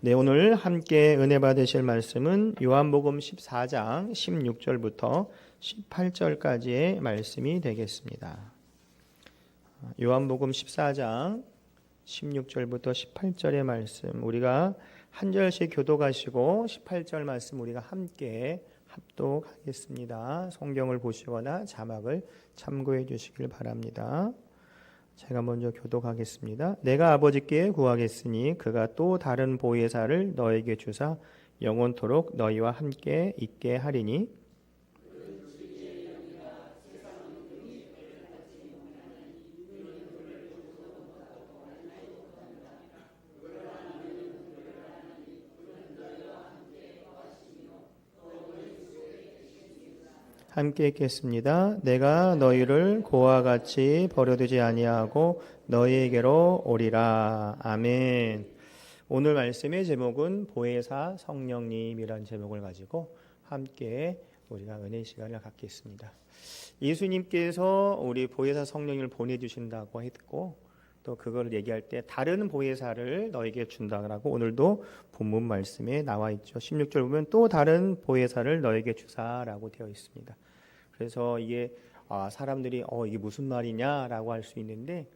네, 오늘 함께 은혜 받으실 말씀은 요한복음 14장 16절부터 18절까지의 말씀이 되겠습니다. 요한복음 14장 16절부터 18절의 말씀, 우리가 한 절씩 교독하시고 18절 말씀 우리가 함께 합독하겠습니다. 성경을 보시거나 자막을 참고해 주시길 바랍니다. 제가 먼저 교독하겠습니다. 내가 아버지께 구하겠으니 그가 또 다른 보혜사를 너에게 주사 영원토록 너희와 함께 있게 하리니 함께 읽겠습니다. 내가 너희를 고와 같이 버려두지 아니하고 너희에게로 오리라. 아멘. 오늘 말씀의 제목은 보혜사 성령님이라는 제목을 가지고 함께 우리가 은혜 시간을 갖겠습니다. 예수님께서 우리 보혜사 성령님을 보내주신다고 했고 또 그걸 얘기할 때 다른 보혜사를 너에게 준다고 오늘도 본문 말씀에 나와 있죠. 16절 보면 또 다른 보혜사를 너에게 주사라고 되어 있습니다. 그래서 이게 사람들이 이게 무슨 말이냐라고 할 수 있는데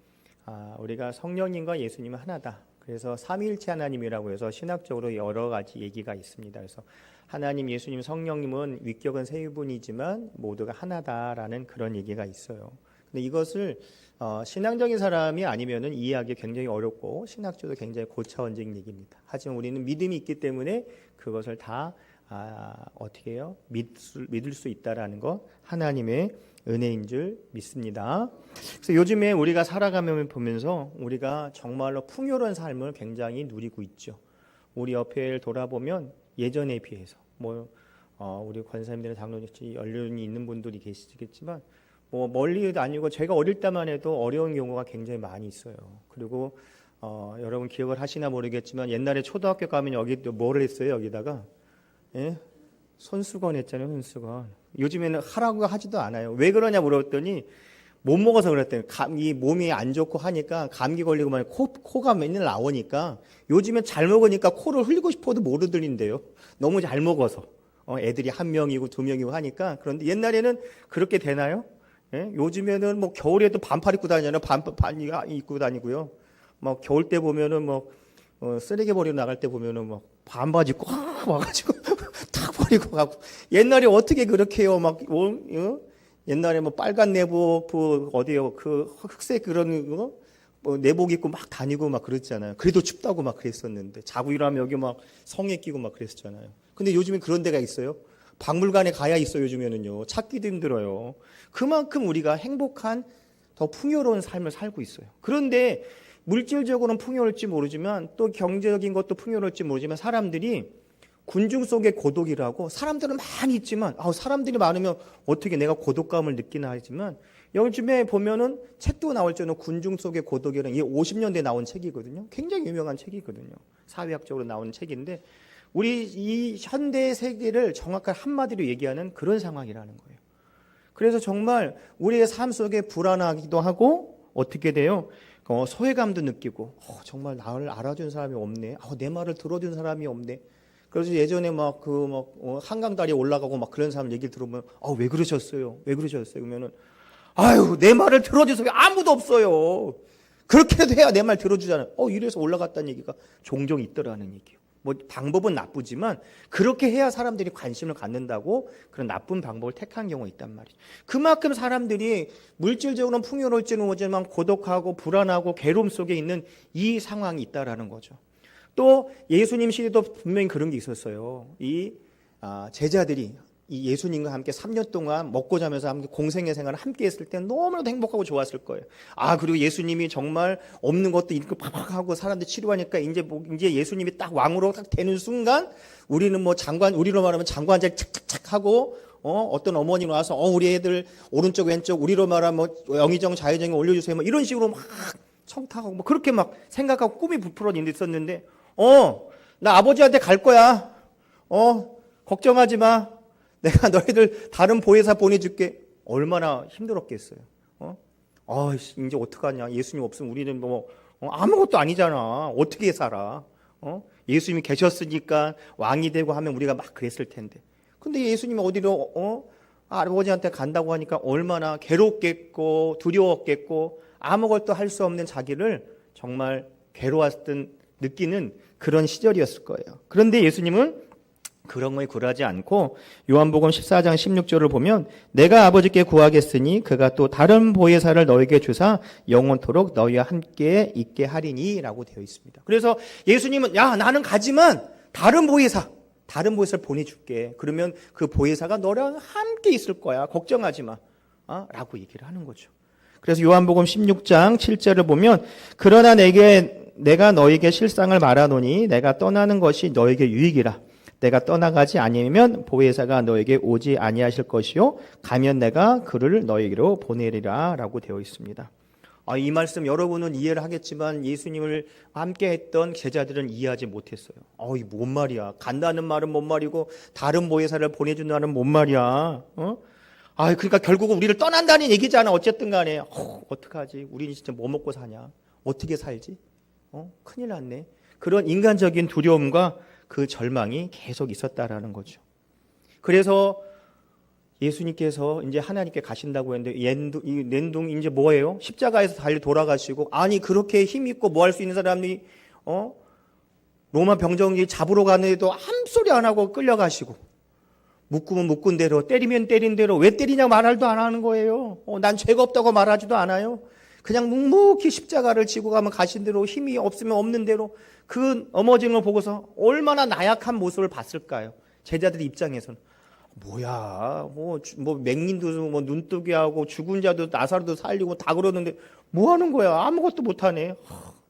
우리가 성령님과 예수님은 하나다. 그래서 삼위일체 하나님이라고 해서 신학적으로 여러 가지 얘기가 있습니다. 그래서 하나님, 예수님, 성령님은 위격은 세 분이지만 모두가 하나다라는 그런 얘기가 있어요. 근데 이것을 신앙적인 사람이 아니면은 이해하기 굉장히 어렵고 신학적으로 굉장히 고차원적인 얘기입니다. 하지만 우리는 믿음이 있기 때문에 그것을 다 어떻게 해요? 믿을 수 있다라는 것, 하나님의 은혜인 줄 믿습니다. 그래서 요즘에 우리가 살아가면 보면서 우리가 정말로 풍요로운 삶을 굉장히 누리고 있죠. 우리 옆을 돌아보면 예전에 비해서 우리 권사님들은 장로님 연륜이 있는 분들이 계시겠지만 멀리 다니고 제가 어릴 때만 해도 어려운 경우가 굉장히 많이 있어요. 그리고 여러분 기억을 하시나 모르겠지만 옛날에 초등학교 가면 여기 뭐를 했어요? 여기다가 손수건 했잖아요. 손수건. 요즘에는 하라고 하지도 않아요. 왜 그러냐 물었더니 못 먹어서 그랬대요. 이 몸이 안 좋고 하니까 감기 걸리고 막 코가 맨날 나오니까 요즘엔 잘 먹으니까 코를 흘리고 싶어도 못 흘린대요. 너무 잘 먹어서. 애들이 한 명이고 두 명이고 하니까. 그런데 옛날에는 그렇게 되나요? 요즘에는 겨울에도 반팔 입고 다니잖아요. 반팔 입고 다니고요. 겨울 때 보면은 쓰레기 버리러 나갈 때 보면은 반바지 꽉 와가지고 탁 버리고 가고. 옛날에 어떻게 그렇게 해요? 옛날에 빨간 내복 어디요? 그 흑색 그런 내복 입고 막 다니고 막 그랬잖아요. 그래도 춥다고 막 그랬었는데 자고 일어나면 여기 성에 끼고 막 그랬었잖아요. 근데 요즘엔 그런 데가 있어요? 박물관에 가야 있어요. 요즘에는요. 찾기도 힘들어요. 그만큼 우리가 행복한 더 풍요로운 삶을 살고 있어요. 그런데 물질적으로는 풍요로울지 모르지만 또 경제적인 것도 풍요로울지 모르지만 사람들이 군중 속의 고독이라고 사람들은 많이 있지만 사람들이 많으면 어떻게 내가 고독감을 느끼나 하지만 요즘에 보면은 책도 나올 때는 군중 속의 고독이라는 이게 50년대에 나온 책이거든요. 굉장히 유명한 책이거든요. 사회학적으로 나온 책인데 우리 이 현대 세계를 정확하게 한마디로 얘기하는 그런 상황이라는 거예요. 그래서 정말 우리의 삶 속에 불안하기도 하고 어떻게 돼요? 소외감도 느끼고 정말 나를 알아준 사람이 없네. 내 말을 들어준 사람이 없네. 그래서 예전에 한강다리에 올라가고 그런 사람 얘기를 들어보면 왜 그러셨어요? 왜 그러셨어요? 그러면은 내 말을 들어줘서 아무도 없어요. 그렇게도 해야 내 말 들어주잖아요. 이래서 올라갔다는 얘기가 종종 있더라는 얘기예요. 방법은 나쁘지만 그렇게 해야 사람들이 관심을 갖는다고 그런 나쁜 방법을 택한 경우가 있단 말이죠. 그만큼 사람들이 물질적으로는 풍요로울지는 모르지만 고독하고 불안하고 괴로움 속에 있는 이 상황이 있다라는 거죠. 또 예수님 시대도 분명히 그런 게 있었어요. 이 제자들이 이 예수님과 함께 3년 동안 먹고 자면서 함께 공생의 생활을 함께 했을 때 너무나도 행복하고 좋았을 거예요. 그리고 예수님이 정말 없는 것도 이렇게 팍팍 하고 사람들 치료하니까 이제 예수님이 딱 왕으로 딱 되는 순간 우리는 우리로 말하면 장관 자리 착착착 하고 어떤 어머니 와서 우리 애들 오른쪽 왼쪽 우리로 말하면 영의정 자의정에 올려주세요. 이런 식으로 막 청탁하고 그렇게 막 생각하고 꿈이 부풀어 있었는데 나 아버지한테 갈 거야. 걱정하지 마. 내가 너희들 다른 보혜사 보내줄게. 얼마나 힘들었겠어요. 이제 어떡하냐. 예수님 없으면 우리는 아무것도 아니잖아. 어떻게 살아. 예수님이 계셨으니까 왕이 되고 하면 우리가 막 그랬을 텐데. 근데 예수님이 어디로 아버지한테 간다고 하니까 얼마나 괴롭겠고 두려웠겠고 아무것도 할 수 없는 자기를 정말 괴로웠던 느끼는 그런 시절이었을 거예요. 그런데 예수님은 그런 거에 굴하지 않고 요한복음 14장 16절을 보면 내가 아버지께 구하겠으니 그가 또 다른 보혜사를 너에게 주사 영원토록 너희와 함께 있게 하리니 라고 되어 있습니다. 그래서 예수님은 야 나는 가지만 다른 보혜사를 보내줄게. 그러면 그 보혜사가 너랑 함께 있을 거야. 걱정하지 마. 라고 얘기를 하는 거죠. 그래서 요한복음 16장 7절을 보면 그러나 내가 너에게 실상을 말하노니 내가 떠나는 것이 너에게 유익이라. 내가 떠나가지 아니면 보혜사가 너에게 오지 아니하실 것이요 가면 내가 그를 너에게로 보내리라 라고 되어 있습니다. 이 말씀 여러분은 이해를 하겠지만 예수님을 함께 했던 제자들은 이해하지 못했어요. 이 뭔 말이야. 간다는 말은 뭔 말이고 다른 보혜사를 보내준다는 뭔 말이야. 그러니까 결국은 우리를 떠난다는 얘기잖아. 어쨌든 간에 어떡하지. 우리는 진짜 뭐 먹고 사냐. 어떻게 살지. 큰일 났네. 그런 인간적인 두려움과 그 절망이 계속 있었다라는 거죠. 그래서 예수님께서 이제 하나님께 가신다고 했는데 이 낸둥이 이제 뭐예요? 십자가에서 달리 돌아가시고 아니 그렇게 힘 있고 뭐 할 수 있는 사람이 로마 병정이 잡으러 가는데도 한 소리 안 하고 끌려가시고 묶으면 묶은 대로 때리면 때린 대로 왜 때리냐고 말도 안 하는 거예요. 난 죄가 없다고 말하지도 않아요. 그냥 묵묵히 십자가를 지고 가면 가신 대로 힘이 없으면 없는 대로 그 넘어지는 걸 보고서 얼마나 나약한 모습을 봤을까요? 제자들 입장에서는 뭐야 뭐 맹인도 뭐 눈뜨게 하고 죽은 자도 나사로도 살리고 다 그러는데 뭐 하는 거야? 아무것도 못하네.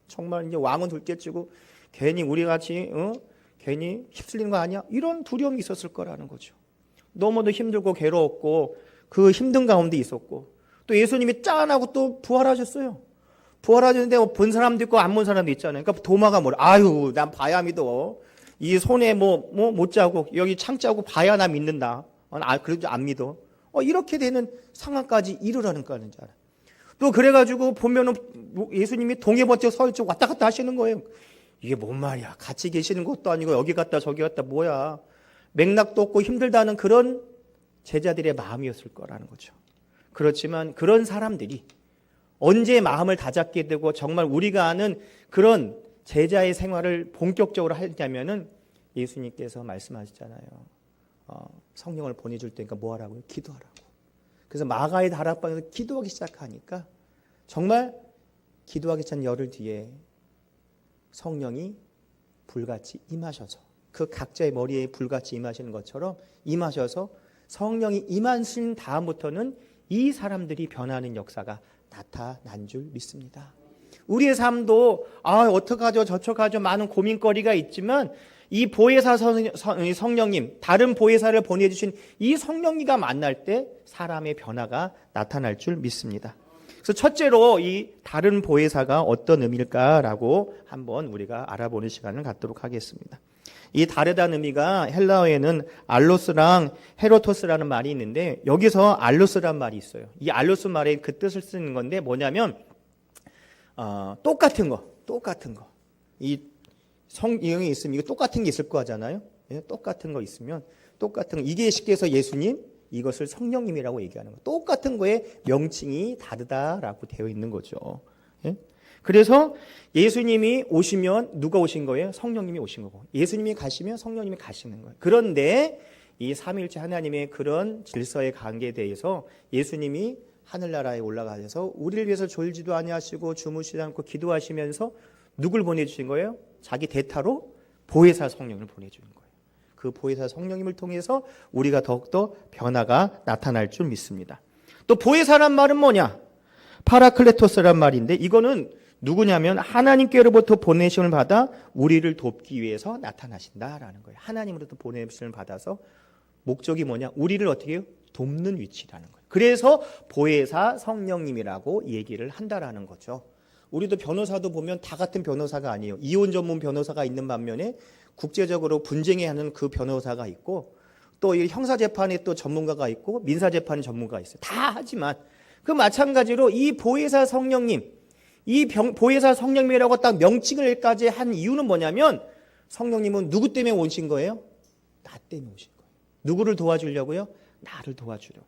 정말 이제 왕은 둘째치고 괜히 우리 같이 괜히 휩쓸리는 거 아니야? 이런 두려움이 있었을 거라는 거죠. 너무도 힘들고 괴로웠고 그 힘든 가운데 있었고 또 예수님이 짠하고 또 부활하셨어요. 부활하셨는데 본 사람도 있고 안 본 사람도 있잖아요. 그러니까 도마가 뭐래? 아유, 난 봐야 믿어. 이 손에 못 자고 여기 창 자고 봐야 나 믿는다. 그래도 안 믿어. 이렇게 되는 상황까지 이르라는 거는 줄 알아. 또 그래가지고 보면은 예수님이 동해 번쩍 서있죠 왔다 갔다 하시는 거예요. 이게 뭔 말이야? 같이 계시는 것도 아니고 여기 갔다 저기 갔다 뭐야? 맥락도 없고 힘들다는 그런 제자들의 마음이었을 거라는 거죠. 그렇지만 그런 사람들이 언제 마음을 다잡게 되고 정말 우리가 아는 그런 제자의 생활을 본격적으로 하냐면은 예수님께서 말씀하셨잖아요. 성령을 보내줄 테니까 뭐 하라고요? 기도하라고. 그래서 마가의 다락방에서 기도하기 시작하니까 정말 기도하기 전 열흘 뒤에 성령이 불같이 임하셔서 그 각자의 머리에 불같이 임하시는 것처럼 임하셔서 성령이 임하신 다음부터는 이 사람들이 변하는 역사가 나타난 줄 믿습니다. 우리의 삶도 어떡하죠 저떡하죠 많은 고민거리가 있지만 이 보혜사 성령님 다른 보혜사를 보내주신 이 성령님과 만날 때 사람의 변화가 나타날 줄 믿습니다. 그래서 첫째로 이 다른 보혜사가 어떤 의미일까라고 한번 우리가 알아보는 시간을 갖도록 하겠습니다. 이 다르다는 의미가 헬라어에는 알로스랑 헤로토스라는 말이 있는데 여기서 알로스란 말이 있어요. 이 알로스 말의 그 뜻을 쓰는 건데 뭐냐면 똑같은 거. 이 성경이 있으면 이거 똑같은 게 있을 거 하잖아요. 똑같은 거 있으면 똑같은 거. 이게 쉽게 해서 예수님 이것을 성령님이라고 얘기하는 거. 똑같은 거에 명칭이 다르다라고 되어 있는 거죠. 그래서 예수님이 오시면 누가 오신 거예요? 성령님이 오신 거고 예수님이 가시면 성령님이 가시는 거예요. 그런데 이 삼위일체 하나님의 그런 질서의 관계에 대해서 예수님이 하늘나라에 올라가셔서 우리를 위해서 졸지도 아니하시고 주무시지 않고 기도하시면서 누굴 보내주신 거예요? 자기 대타로 보혜사 성령을 보내주는 거예요. 그 보혜사 성령님을 통해서 우리가 더욱더 변화가 나타날 줄 믿습니다. 또 보혜사란 말은 뭐냐? 파라클레토스란 말인데 이거는 누구냐면 하나님께로부터 보내심을 받아 우리를 돕기 위해서 나타나신다라는 거예요. 하나님으로부터 보내심을 받아서 목적이 뭐냐? 우리를 어떻게 해요? 돕는 위치라는 거예요. 그래서 보혜사 성령님이라고 얘기를 한다라는 거죠. 우리도 변호사도 보면 다 같은 변호사가 아니에요. 이혼 전문 변호사가 있는 반면에 국제적으로 분쟁에 하는 그 변호사가 있고 또 이 형사재판에 또 전문가가 있고 민사재판에 전문가가 있어요. 다 하지만 그 마찬가지로 이 보혜사 성령님 보혜사 성령님이라고 딱 명칭을까지 한 이유는 뭐냐면 성령님은 누구 때문에 오신 거예요? 나 때문에 오신 거예요. 누구를 도와주려고요? 나를 도와주려고.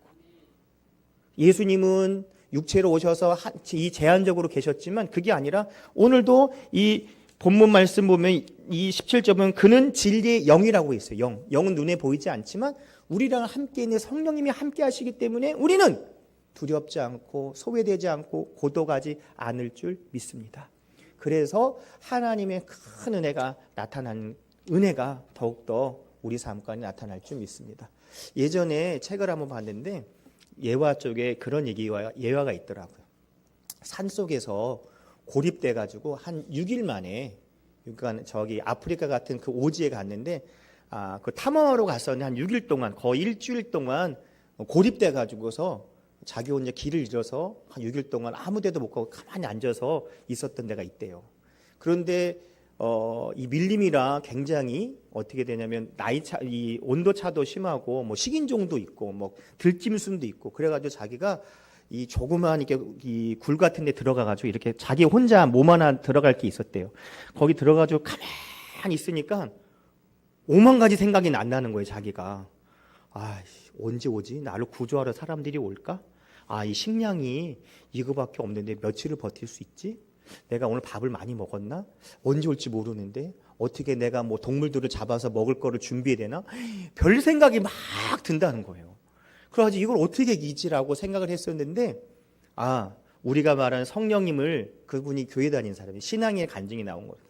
예수님은 육체로 오셔서 이 제한적으로 계셨지만 그게 아니라 오늘도 이 본문 말씀 보면 이 17절 보면 그는 진리의 영이라고 있어요. 영. 영은 눈에 보이지 않지만 우리랑 함께 있는 성령님이 함께 하시기 때문에 우리는 두렵지 않고 소외되지 않고 고독하지 않을 줄 믿습니다. 그래서 하나님의 큰 은혜가 나타난 은혜가 더욱더 우리 삶 가운데 나타날 줄 믿습니다. 예전에 책을 한번 봤는데 예화 쪽에 그런 예화가 있더라고요. 산속에서 고립돼 가지고 한 6일 만에 그러니까 저기 아프리카 같은 그 오지에 갔는데 그 탐험하러 갔었는데 한 6일 동안 거의 일주일 동안 고립돼 가지고서 자기 혼자 길을 잃어서 한 6일 동안 아무 데도 못 가고 가만히 앉아서 있었던 데가 있대요. 그런데 이 밀림이라 굉장히 어떻게 되냐면 이 온도 차도 심하고 뭐 식인종도 있고 뭐 들짐승도 있고 그래가지고 자기가 이 조그만 이렇게 이 굴 같은 데 들어가가지고 이렇게 자기 혼자 몸 하나 들어갈 게 있었대요. 거기 들어가지고 가만히 있으니까 5만 가지 생각이 안 나는 거예요. 자기가 언제 오지? 나를 구조하러 사람들이 올까? 이 식량이 이거밖에 없는데 며칠을 버틸 수 있지? 내가 오늘 밥을 많이 먹었나? 언제 올지 모르는데 어떻게 내가 뭐 동물들을 잡아서 먹을 거를 준비해야 되나? 별 생각이 막 든다는 거예요. 그래가지고 이걸 어떻게 이기지라고 생각을 했었는데 우리가 말하는 성령님을 그분이 교회 다니는 사람이 신앙의 간증이 나온 거예요.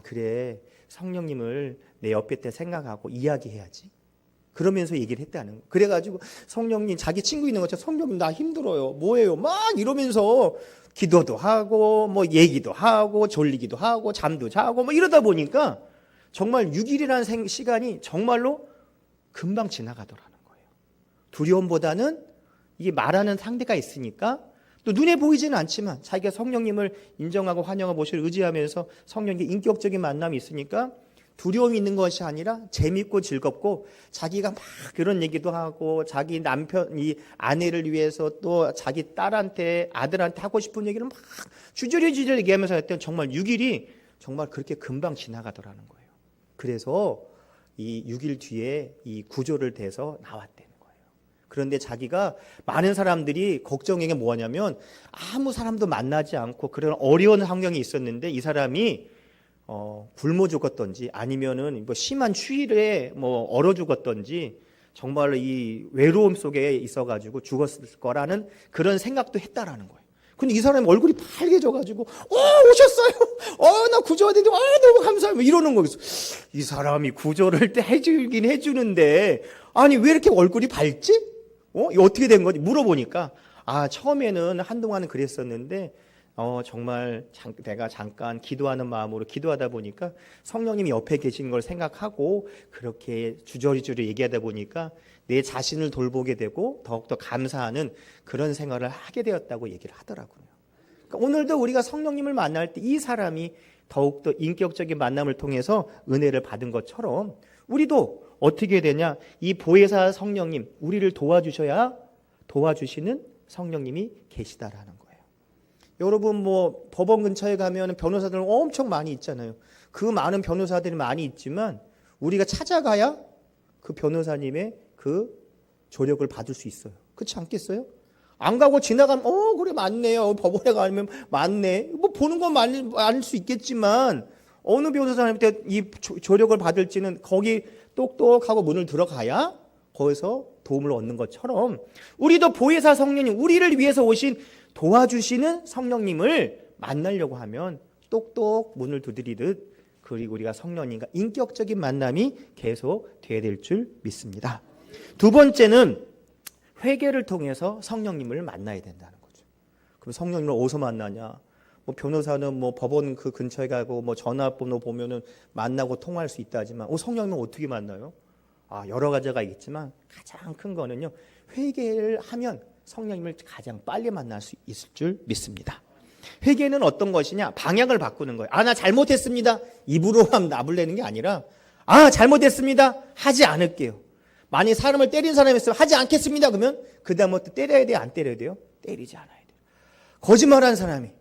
그래 성령님을 내 옆에 때 생각하고 이야기해야지. 그러면서 얘기를 했다는 거예요. 그래가지고 성령님 자기 친구 있는 것처럼 성령님 나 힘들어요. 뭐예요? 막 이러면서 기도도 하고 뭐 얘기도 하고 졸리기도 하고 잠도 자고 뭐 이러다 보니까 정말 6일이라는 시간이 정말로 금방 지나가더라는 거예요. 두려움보다는 이게 말하는 상대가 있으니까 또 눈에 보이지는 않지만 자기가 성령님을 인정하고 환영하고 모시를 의지하면서 성령님의 인격적인 만남이 있으니까 두려움이 있는 것이 아니라 재밌고 즐겁고 자기가 막 그런 얘기도 하고 자기 남편, 이 아내를 위해서 또 자기 딸한테 아들한테 하고 싶은 얘기를 막 주저리 얘기하면서 했더니 정말 6일이 정말 그렇게 금방 지나가더라는 거예요. 그래서 이 6일 뒤에 이 구조를 대서 나왔대는 거예요. 그런데 자기가 많은 사람들이 걱정이 뭐냐면 아무 사람도 만나지 않고 그런 어려운 환경이 있었는데 이 사람이 굶어 죽었던지 아니면은 뭐 심한 추위에 뭐 얼어 죽었던지 정말로 이 외로움 속에 있어가지고 죽었을 거라는 그런 생각도 했다라는 거예요. 근데 이 사람이 얼굴이 빨개져가지고 오셨어요. 나 구조하는데 너무 감사해요. 뭐 이러는 거예요. 이 사람이 구조를 해주긴 해주는데 아니 왜 이렇게 얼굴이 밝지? 이거 어떻게 된 거지? 물어보니까 처음에는 한동안은 그랬었는데 정말 내가 잠깐 기도하는 마음으로 기도하다 보니까 성령님이 옆에 계신 걸 생각하고 그렇게 주저리주저리 얘기하다 보니까 내 자신을 돌보게 되고 더욱더 감사하는 그런 생활을 하게 되었다고 얘기를 하더라고요. 그러니까 오늘도 우리가 성령님을 만날 때 이 사람이 더욱더 인격적인 만남을 통해서 은혜를 받은 것처럼 우리도 어떻게 되냐? 이 보혜사 성령님, 우리를 도와주시는 성령님이 계시다라는 거예요. 여러분 뭐 법원 근처에 가면 변호사들 엄청 많이 있잖아요. 그 많은 변호사들이 많이 있지만 우리가 찾아가야 그 변호사님의 그 조력을 받을 수 있어요. 그렇지 않겠어요? 안 가고 지나가면 그래 맞네요. 법원에 가면 맞네. 뭐 보는 건 많을 수 있겠지만 어느 변호사님한테 이 조력을 받을지는 거기 똑똑하고 문을 들어가야 거기서 도움을 얻는 것처럼 우리도 보혜사 성령님, 우리를 위해서 오신 도와주시는 성령님을 만나려고 하면 똑똑 문을 두드리듯 그리고 우리가 성령님과 인격적인 만남이 계속 돼야 될 줄 믿습니다. 두 번째는 회개를 통해서 성령님을 만나야 된다는 거죠. 그럼 성령님을 어디서 만나냐? 뭐 변호사는 뭐 법원 그 근처에 가고 뭐 전화번호 보면은 만나고 통화할 수 있다지만 성령님을 어떻게 만나요? 여러 가지가 있지만 가장 큰 거는요. 회개를 하면 성령님을 가장 빨리 만날 수 있을 줄 믿습니다. 회개는 어떤 것이냐? 방향을 바꾸는 거예요. 나 잘못했습니다. 입으로만 나불내는 게 아니라 잘못했습니다. 하지 않을게요. 만약 사람을 때린 사람이 있으면 하지 않겠습니다. 그러면 그 다음부터 때려야 돼요? 안 때려야 돼요? 때리지 않아야 돼요. 거짓말하는 사람이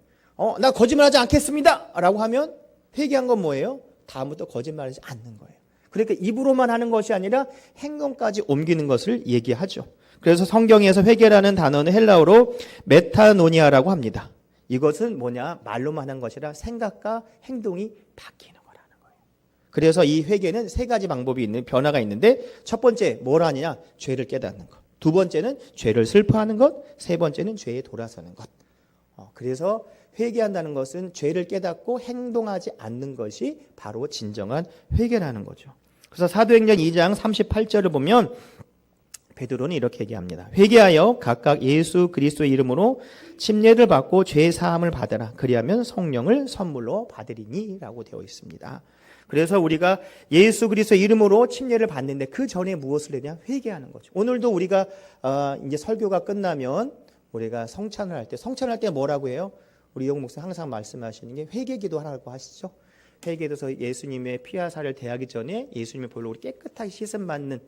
나 거짓말하지 않겠습니다. 라고 하면 회개한 건 뭐예요? 다음부터 거짓말하지 않는 거예요. 그러니까 입으로만 하는 것이 아니라 행동까지 옮기는 것을 얘기하죠. 그래서 성경에서 회개라는 단어는 헬라어로 메타노니아라고 합니다. 이것은 뭐냐? 말로만 하는 것이라 생각과 행동이 바뀌는 거라는 거예요. 그래서 이 회개는 세 가지 방법이 있는, 변화가 있는데, 첫 번째 뭘 하느냐? 죄를 깨닫는 것. 두 번째는 죄를 슬퍼하는 것. 세 번째는 죄에 돌아서는 것. 그래서 회개한다는 것은 죄를 깨닫고 행동하지 않는 것이 바로 진정한 회개라는 거죠. 그래서 사도행전 2장 38절을 보면 베드로는 이렇게 얘기합니다. 회개하여 각각 예수 그리스도의 이름으로 침례를 받고 죄 사함을 받으라. 그리하면 성령을 선물로 받으리니 라고 되어 있습니다. 그래서 우리가 예수 그리스도의 이름으로 침례를 받는데 그 전에 무엇을 해야? 회개하는 거죠. 오늘도 우리가 이제 설교가 끝나면 우리가 성찬을 할 때 뭐라고 해요? 우리 용 목사 항상 말씀하시는 게 회개 기도하라고 하시죠. 회개에서 예수님의 피와 살을 대하기 전에 예수님의 볼로 우리 깨끗하게 씻음 받는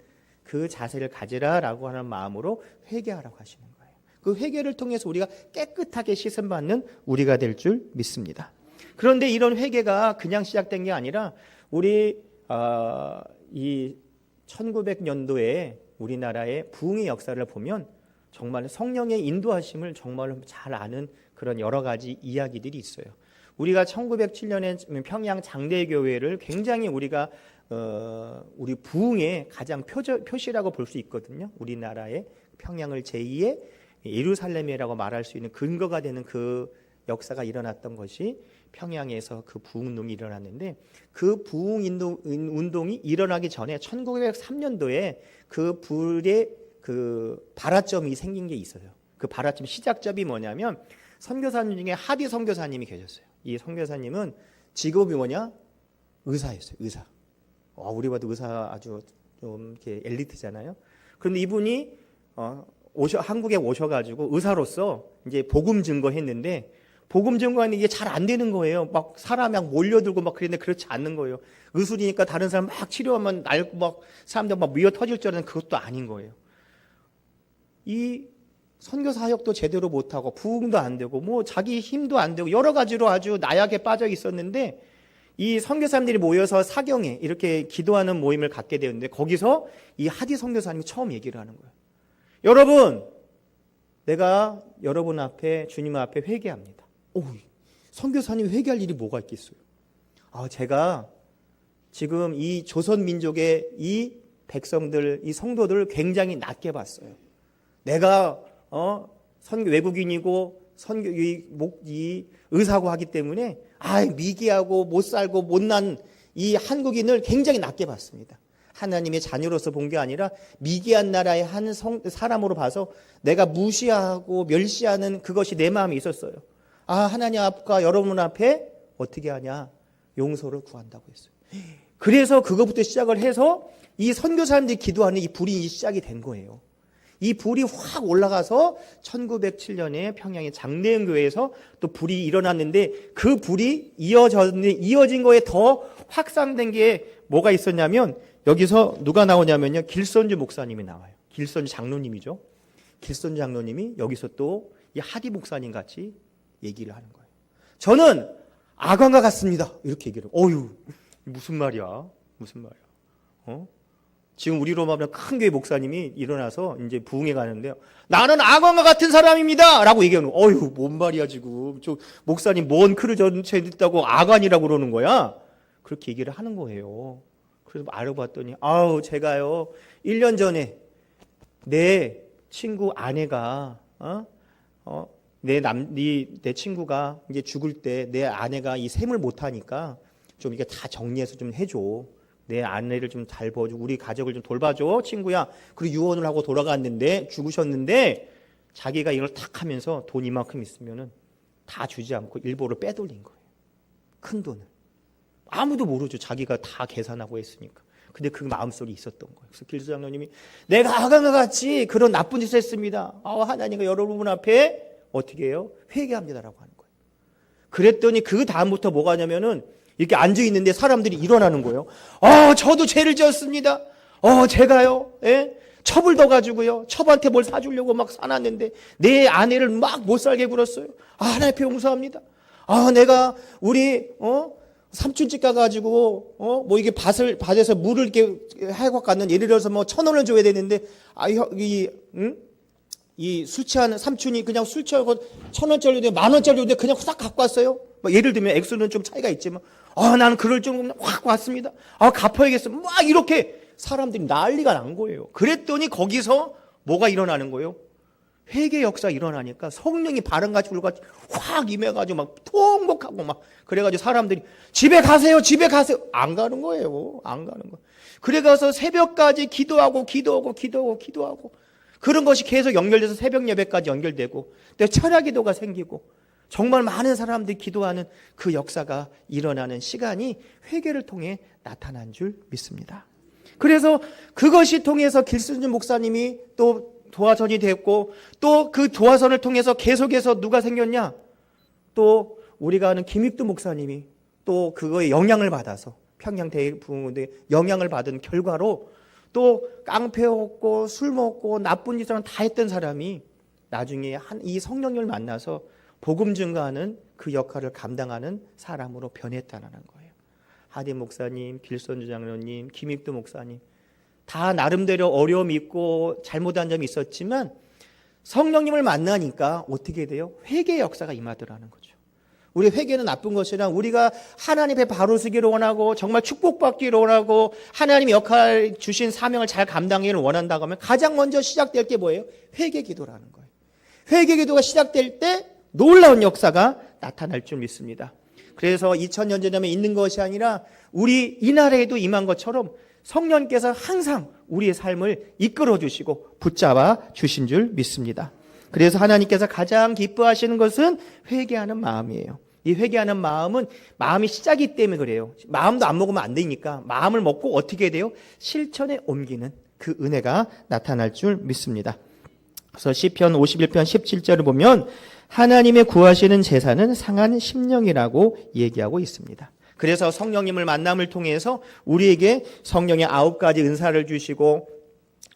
그 자세를 가지라라고 하는 마음으로 회개하라고 하시는 거예요. 그 회개를 통해서 우리가 깨끗하게 씻음 받는 우리가 될 줄 믿습니다. 그런데 이런 회개가 그냥 시작된 게 아니라 우리 이 1900년도에 우리나라의 부흥의 역사를 보면 정말 성령의 인도하심을 정말 잘 아는 그런 여러 가지 이야기들이 있어요. 우리가 1907년에 평양 장대교회를 굉장히 우리가 우리 부흥의 가장 표시라고 볼 수 있거든요. 우리나라의 평양을 제2의 예루살렘이라고 말할 수 있는 근거가 되는 그 역사가 일어났던 것이 평양에서 그 부흥운동이 일어났는데, 그 부흥운동이 일어나기 전에 1903년도에 그 불의 그 발화점이 생긴 게 있어요. 그 발화점 시작점이 뭐냐면 선교사님 중에 하디 선교사님이 계셨어요. 이 선교사님은 직업이 뭐냐? 의사였어요. 의사. 우리 봐도 의사 아주 좀 이렇게 엘리트잖아요. 그런데 이분이 한국에 오셔가지고 의사로서 이제 복음 증거했는데, 복음 증거하는 이게 잘 안 되는 거예요. 막 사람이 막 몰려들고 막 그랬는데 그렇지 않는 거예요. 의술이니까 다른 사람 막 치료하면 날고 막 사람들 막 미어 터질 줄 알았는데 그것도 아닌 거예요. 이 선교 사역도 제대로 못하고 부흥도 안 되고 뭐 자기 힘도 안 되고 여러 가지로 아주 나약에 빠져 있었는데, 이 선교사님들이 모여서 사경에 이렇게 기도하는 모임을 갖게 되었는데, 거기서 이 하디 선교사님이 처음 얘기를 하는 거예요. 여러분, 내가 여러분 앞에 주님 앞에 회개합니다. 선교사님이 회개할 일이 뭐가 있겠어요? 제가 지금 이 조선 민족의 이 백성들, 이 성도들을 굉장히 낮게 봤어요. 내가 외국인이고 이 의사고 하기 때문에 미개하고 못 살고 못난 이 한국인을 굉장히 낮게 봤습니다. 하나님의 자녀로서 본 게 아니라 미개한 나라의 한 사람으로 봐서 내가 무시하고 멸시하는 그것이 내 마음에 있었어요. 하나님 앞과 여러분 앞에 어떻게 하냐? 용서를 구한다고 했어요. 그래서 그것부터 시작을 해서 이 선교사님들이 기도하는 이 불이 시작이 된 거예요. 이 불이 확 올라가서 1907년에 평양의 장대현 교회에서 또 불이 일어났는데, 그 불이 이어진 거에 더 확산된 게 뭐가 있었냐면, 여기서 누가 나오냐면요, 길선주 목사님이 나와요. 길선주 장로님이죠. 길선주 장로님이 여기서 또 이 하디 목사님 같이 얘기를 하는 거예요. 저는 아광과 같습니다. 이렇게 얘기를. 무슨 말이야? 무슨 말이야? 지금 우리로 말하면 큰 교회 목사님이 일어나서 이제 부흥회 가는데요. 나는 악왕과 같은 사람입니다! 라고 얘기하는 거예요. 뭔 말이야, 지금. 저 목사님 뭔 크루 전체 있다고 악왕이라고 그러는 거야? 그렇게 얘기를 하는 거예요. 그래서 알아봤더니, 제가요, 1년 전에 내 친구 아내가, 내 친구가 이제 죽을 때 내 아내가 이 셈을 못하니까 좀 이게 다 정리해서 좀 해줘. 내 아내를 좀 잘 봐줘. 우리 가족을 좀 돌봐줘, 친구야. 그리고 유언을 하고 돌아갔는데, 죽으셨는데, 자기가 이걸 탁 하면서 돈 이만큼 있으면은 다 주지 않고 일부러 빼돌린 거예요. 큰 돈을. 아무도 모르죠. 자기가 다 계산하고 했으니까. 근데 그 마음속에 있었던 거예요. 그래서 길수 장로님이 내가 아간과 같이 그런 나쁜 짓을 했습니다. 하나님과 여러분 앞에 어떻게 해요? 회개합니다라고 하는 거예요. 그랬더니 그 다음부터 뭐가 하냐면은 이렇게 앉아 있는데 사람들이 일어나는 거예요. 저도 죄를 지었습니다. 제가요, 첩을 둬가지고요, 첩한테 뭘 사주려고 막 사놨는데 내 아내를 막 못 살게 굴었어요. 하나님 앞에 용서합니다. 내가 우리 삼촌집 가가지고 뭐 이게 밭에서 물을 이렇게 해갖고 갔는 예를 들어서 뭐 1,000원을 줘야 되는데 이 술 취한 삼촌이 그냥 술 취하고 1,000원짜리인데 10,000원짜리인데 그냥 싹 갖고 왔어요. 뭐 예를 들면 액수는 좀 차이가 있지만 나는 그럴 정도면 확 왔습니다. 갚아야겠어. 막 이렇게 사람들이 난리가 난 거예요. 그랬더니 거기서 뭐가 일어나는 거예요? 회개 역사 일어나니까 성령이 바람같이 불같이 확 임해가지고 막 통곡하고 막 그래가지고 사람들이 집에 가세요, 집에 가세요. 안 가는 거예요. 안 가는 거. 그래가서 새벽까지 기도하고 그런 것이 계속 연결돼서 새벽 예배까지 연결되고 또 철야 기도가 생기고 정말 많은 사람들이 기도하는 그 역사가 일어나는 시간이 회개를 통해 나타난 줄 믿습니다. 그래서 그것이 통해서 길순준 목사님이 또 도화선이 됐고 또 그 도화선을 통해서 계속해서 누가 생겼냐? 또 우리가 아는 김익두 목사님이 또 그거에 영향을 받아서 평양 대부분에 영향을 받은 결과로 또 깡패 먹고 술 먹고 나쁜 짓을 다 했던 사람이 나중에 이 성령님을 만나서 복음 증거하는 그 역할을 감당하는 사람으로 변했다는 거예요. 하디 목사님, 길선주 장로님, 김익두 목사님 다 나름대로 어려움이 있고 잘못한 점이 있었지만 성령님을 만나니까 어떻게 돼요? 회개의 역사가 임하더라는 거죠. 우리 회개는 나쁜 것이라 우리가 하나님 앞에 바로 서기를 원하고 정말 축복받기를 원하고 하나님의 역할 주신 사명을 잘 감당하기를 원한다고 하면 가장 먼저 시작될 게 뭐예요? 회개 기도라는 거예요. 회개 기도가 시작될 때 놀라운 역사가 나타날 줄 믿습니다. 그래서 2000년 전에 있는 것이 아니라 우리 이 나라에도 임한 것처럼 성령께서 항상 우리의 삶을 이끌어 주시고 붙잡아 주신 줄 믿습니다. 그래서 하나님께서 가장 기뻐하시는 것은 회개하는 마음이에요. 이 회개하는 마음은 마음이 시작이 때문에 그래요. 마음도 안 먹으면 안 되니까 마음을 먹고 어떻게 돼요? 실천에 옮기는 그 은혜가 나타날 줄 믿습니다. 그래서 시편 51편 17절을 보면 하나님의 구하시는 제사는 상한 심령이라고 얘기하고 있습니다. 그래서 성령님을 만남을 통해서 우리에게 성령의 9가지 은사를 주시고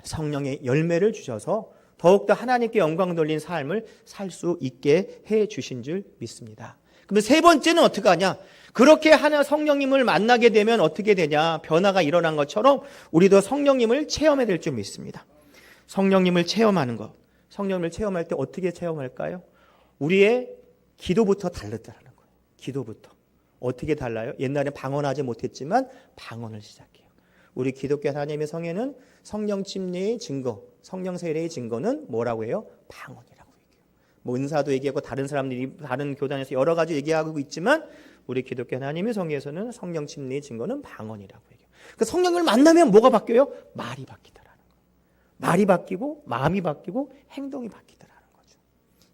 성령의 열매를 주셔서 더욱더 하나님께 영광 돌린 삶을 살 수 있게 해 주신 줄 믿습니다. 그럼 세 번째는 어떻게 하냐? 그렇게 성령님을 만나게 되면 어떻게 되냐? 변화가 일어난 것처럼 우리도 성령님을 체험해야 될 줄 믿습니다. 성령님을 체험하는 것. 성령님을 체험할 때 어떻게 체험할까요? 우리의 기도부터 다르다는 거예요. 기도부터. 어떻게 달라요? 옛날에 방언하지 못했지만 방언을 시작해요. 우리 기독교 하나님의 성에는 성령 침례의 증거, 성령 세례의 증거는 뭐라고 해요? 방언이라고 얘기해요. 뭐 은사도 얘기하고 다른 사람들이 다른 교단에서 여러 가지 얘기하고 있지만 우리 기독교 하나님의 성에서는 성령 침례의 증거는 방언이라고 얘기해요. 그 성령을 만나면 뭐가 바뀌어요? 말이 바뀌더라는 거예요. 말이 바뀌고 마음이 바뀌고 행동이 바뀌더라는 거죠.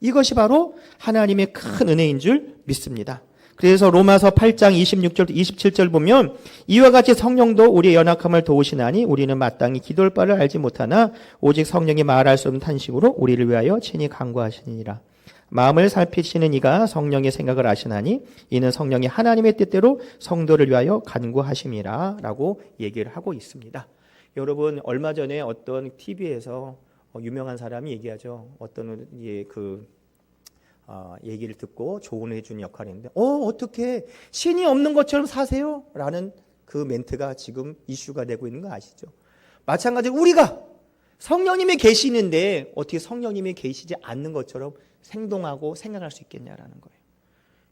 이것이 바로 하나님의 큰 은혜인 줄 믿습니다. 그래서 로마서 8장 26절 27절 보면 이와 같이 성령도 우리의 연약함을 도우시나니 우리는 마땅히 기도할 바를 알지 못하나 오직 성령이 말할 수 없는 탄식으로 우리를 위하여 친히 간구하시니라. 마음을 살피시는 이가 성령의 생각을 아시나니 이는 성령이 하나님의 뜻대로 성도를 위하여 간구하심이라 라고 얘기를 하고 있습니다. 여러분 얼마 전에 어떤 TV에서 유명한 사람이 얘기하죠. 어떤 얘기를 듣고 조언해 주는 역할인데 어떻게 신이 없는 것처럼 사세요? 라는 그 멘트가 지금 이슈가 되고 있는 거 아시죠? 마찬가지로 우리가 성령님이 계시는데 어떻게 성령님이 계시지 않는 것처럼 행동하고 생각할 수 있겠냐라는 거예요.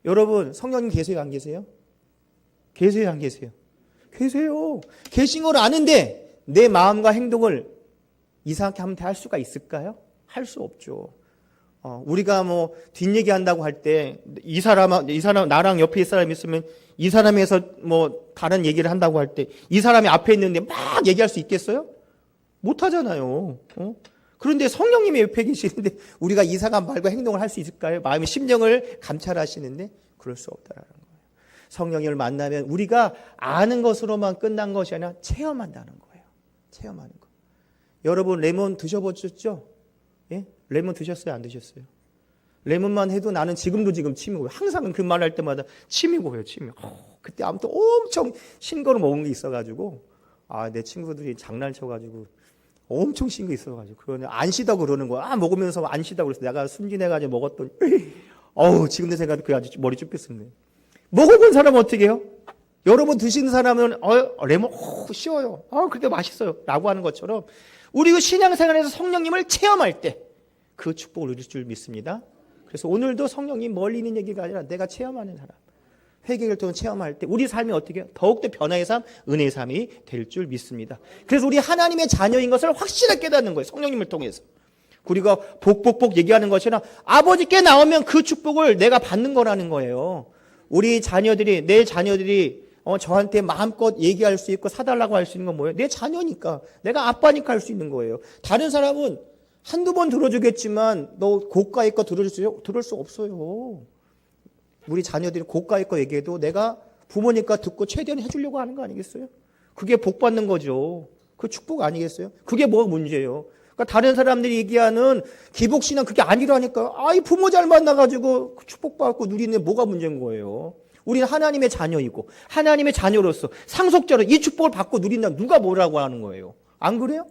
여러분 성령님 계세요? 안 계세요? 계세요? 안 계세요? 계세요. 계신 걸 아는데 내 마음과 행동을 이상하게 하면 할 수가 있을까요? 할 수 없죠. 우리가 뭐 뒷얘기 한다고 할 때 이 사람 나랑 옆에 이 사람이 있으면 이 사람에서 뭐 다른 얘기를 한다고 할 때 이 사람이 앞에 있는데 막 얘기할 수 있겠어요? 못 하잖아요. 그런데 성령님이 옆에 계시는데 우리가 이상한 말과 행동을 할 수 있을까요? 마음의 심령을 감찰하시는데 그럴 수 없다라는 거예요. 성령님을 만나면 우리가 아는 것으로만 끝난 것이 아니라 체험한다는 거예요. 체험하는 거. 여러분 레몬 드셔보셨죠? 예? 레몬 드셨어요? 안 드셨어요? 레몬만 해도 나는 지금 침이 고요. 항상 그 말 할 때마다 침이 고요. 침이. 그때 아무튼 엄청 신거를 먹은 게 있어가지고 내 친구들이 장난쳐가지고 엄청 신 거 있어가지고 그거는 안 시다고 그러는 거야. 먹으면서 안 시다고 그래서 내가 순진해가지고 먹었더니 지금도 생각해도 그 아주 머리 쭈뼛습니다. 먹어본 사람은 어떻게 해요? 여러분 드시는 사람은 레몬 쉬워요. 그렇게 맛있어요. 라고 하는 것처럼 우리 신앙생활에서 성령님을 체험할 때 그 축복을 누릴 줄 믿습니다. 그래서 오늘도 성령님 멀리 있는 얘기가 아니라 내가 체험하는 사람, 회개를 통해 체험할 때 우리 삶이 어떻게 더욱더 변화의 삶, 은혜의 삶이 될 줄 믿습니다. 그래서 우리 하나님의 자녀인 것을 확실하게 깨닫는 거예요. 성령님을 통해서. 우리가 복복복 얘기하는 것이나 아버지께 나오면 그 축복을 내가 받는 거라는 거예요. 우리 자녀들이, 내 자녀들이 저한테 마음껏 얘기할 수 있고 사달라고 할 수 있는 건 뭐예요? 내 자녀니까, 내가 아빠니까 할 수 있는 거예요. 다른 사람은 한두 번 들어주겠지만 너 고가의 거 들을 수 없어요. 우리 자녀들이 고가의 거 얘기해도 내가 부모니까 듣고 최대한 해주려고 하는 거 아니겠어요? 그게 복 받는 거죠. 그 축복 아니겠어요? 그게 뭐가 문제예요? 그러니까 다른 사람들이 얘기하는 기복신앙 그게 아니라니까요. 이 부모 잘 만나가지고 축복받고 누리는 뭐가 문제인 거예요? 우리는 하나님의 자녀이고 하나님의 자녀로서 상속자로 이 축복을 받고 누린다면 누가 뭐라고 하는 거예요? 안 그래요?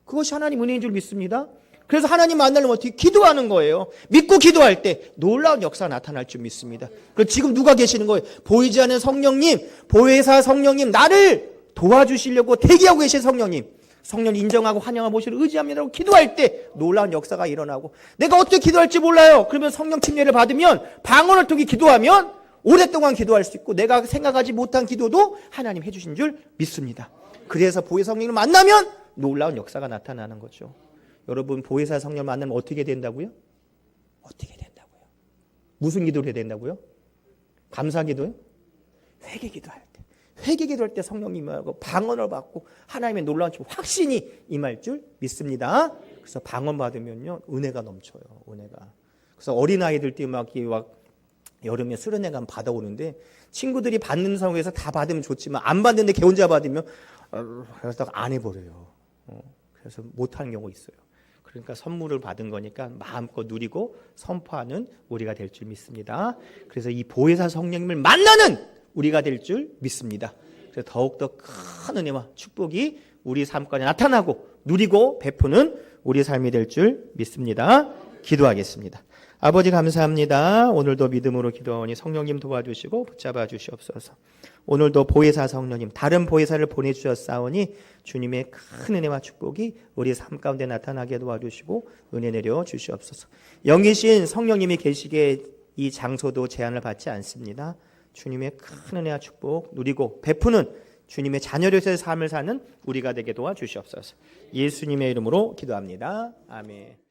그것이 하나님 은혜인 줄 믿습니다. 그래서 하나님 만나려면 어떻게 기도하는 거예요. 믿고 기도할 때 놀라운 역사가 나타날 줄 믿습니다. 그리고 지금 누가 계시는 거예요? 보이지 않는 성령님, 보혜사 성령님, 나를 도와주시려고 대기하고 계신 성령님, 성령 인정하고 환영하고 모시를 의지합니다라고 기도할 때 놀라운 역사가 일어나고, 내가 어떻게 기도할지 몰라요. 그러면 성령 침례를 받으면 방언을 통해 기도하면 오랫동안 기도할 수 있고 내가 생각하지 못한 기도도 하나님 해주신 줄 믿습니다. 그래서 보혜사 성령을 만나면 놀라운 역사가 나타나는 거죠. 여러분 보혜사 성령을 만나면 어떻게 된다고요? 어떻게 된다고요? 무슨 기도를 해야 된다고요? 감사 기도요? 회개 기도할 때. 회개 기도할 때 성령님하고 방언을 받고 하나님의 놀라운 확신이 임할 줄 믿습니다. 그래서 방언 받으면요 은혜가 넘쳐요. 은혜가. 그래서 어린아이들 때 막 여름에 수련회 가면 받아오는데 친구들이 받는 상황에서 다 받으면 좋지만 안 받는데 걔 혼자 받으면 그래서 안 해버려요. 그래서 못하는 경우가 있어요. 그러니까 선물을 받은 거니까 마음껏 누리고 선포하는 우리가 될 줄 믿습니다. 그래서 이 보혜사 성령님을 만나는 우리가 될 줄 믿습니다. 그래서 더욱더 큰 은혜와 축복이 우리 삶 가운데 나타나고 누리고 베푸는 우리 삶이 될 줄 믿습니다. 기도하겠습니다. 아버지 감사합니다. 오늘도 믿음으로 기도하오니 성령님 도와주시고 붙잡아 주시옵소서. 오늘도 보혜사 성령님 다른 보혜사를 보내주셨사오니 주님의 큰 은혜와 축복이 우리 삶 가운데 나타나게 도와주시고 은혜 내려 주시옵소서. 영이신 성령님이 계시기에 이 장소도 제한을 받지 않습니다. 주님의 큰 은혜와 축복 누리고 베푸는 주님의 자녀로서의 삶을 사는 우리가 되게 도와주시옵소서. 예수님의 이름으로 기도합니다. 아멘.